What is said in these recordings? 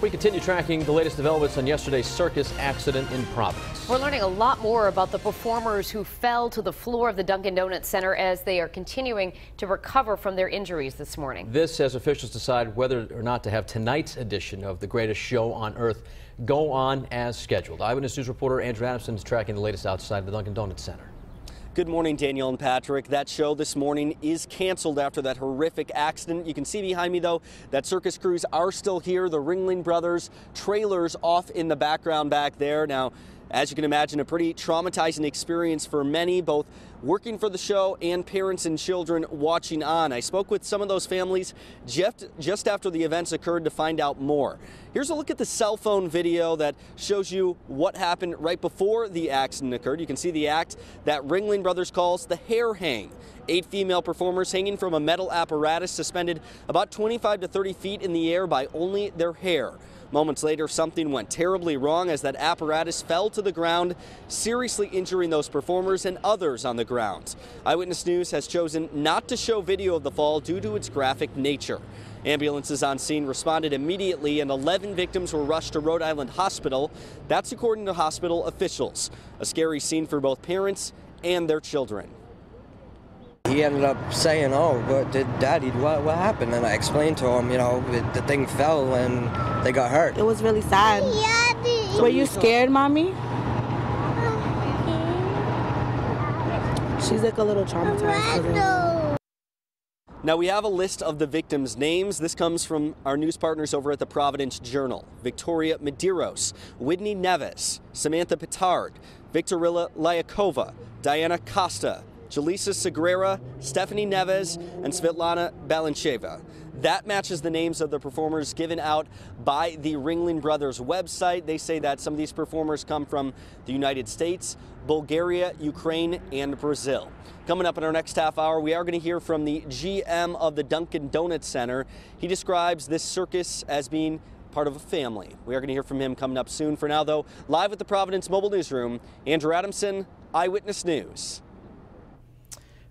We continue tracking the latest developments on yesterday's circus accident in Providence. We're learning a lot more about the performers who fell to the floor of the Dunkin' Donuts Center as they are continuing to recover from their injuries this morning. This as officials decide whether or not to have tonight's edition of the greatest show on earth go on as scheduled. Eyewitness News reporter Andrew Adamson is tracking the latest outside the Dunkin' Donuts Center. Good morning, Danielle and Patrick. That show this morning is canceled after that horrific accident. You can see behind me, though, that circus crews are still here. The Ringling Brothers trailers off in the background back there. Now, as you can imagine, a pretty traumatizing experience for many, both working for the show and parents and children watching on. I spoke with some of those families just after the events occurred to find out more. Here's a look at the cell phone video that shows you what happened right before the accident occurred. You can see the act that Ringling Brothers calls the hair hang. 8 female performers hanging from a metal apparatus suspended about 25 to 30 feet in the air by only their hair. Moments later, something went terribly wrong as that apparatus fell to the ground, seriously injuring those performers and others on the ground. Eyewitness News has chosen not to show video of the fall due to its graphic nature. Ambulances on scene responded immediately and 11 victims were rushed to Rhode Island Hospital. That's according to hospital officials. A scary scene for both parents and their children. He ended up saying, "Oh, Daddy, what happened?" And I explained to him, the thing fell and they got hurt. It was really sad. Were you scared, Mommy? She's like a little traumatized. Now we have a list of the victims' names. This comes from our news partners over at the Providence Journal. Victoria Medeiros, Whitney Neves, Samantha Petard, Victorilla Lyakova, Diana Costa, Jaleesa Segrera, Stephanie Neves, and Svetlana Balancheva. That matches the names of the performers given out by the Ringling Brothers website. They say that some of these performers come from the United States, Bulgaria, Ukraine, and Brazil. Coming up in our next half hour, we are going to hear from the GM of the Dunkin' Donuts Center. He describes this circus as being part of a family. We are going to hear from him coming up soon. For now, though, live at the Providence Mobile Newsroom, Andrew Adamson, Eyewitness News.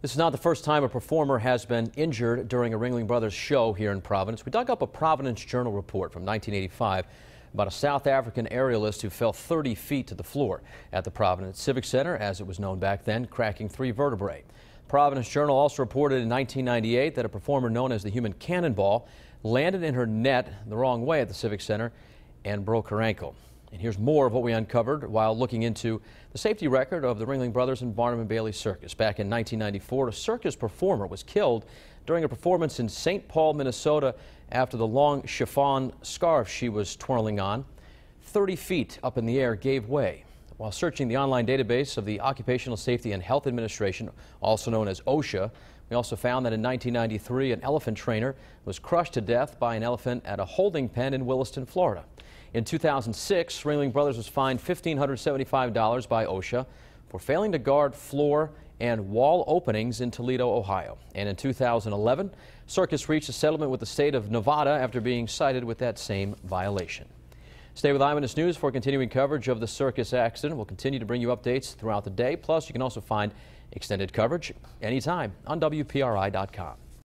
This is not the first time a performer has been injured during a Ringling Brothers show here in Providence. We dug up a Providence Journal report from 1985 about a South African aerialist who fell 30 feet to the floor at the Providence Civic Center, as it was known back then, cracking 3 vertebrae. Providence Journal also reported in 1998 that a performer known as the Human Cannonball landed in her net the wrong way at the Civic Center and broke her ankle. And here's more of what we uncovered while looking into the safety record of the Ringling Brothers and Barnum and Bailey Circus. Back in 1994, a circus performer was killed during a performance in St. Paul, Minnesota, after the long chiffon scarf she was twirling on, 30 feet up in the air, gave way. While searching the online database of the Occupational Safety and Health Administration, also known as OSHA, we also found that in 1993, an elephant trainer was crushed to death by an elephant at a holding pen in Williston, Florida. In 2006, Ringling Brothers was fined $1,575 by OSHA for failing to guard floor and wall openings in Toledo, Ohio. And in 2011, Circus reached a settlement with the state of Nevada after being cited with that same violation. Stay with Eyewitness News for continuing coverage of the circus accident. We'll continue to bring you updates throughout the day. Plus, you can also find extended coverage anytime on WPRI.com.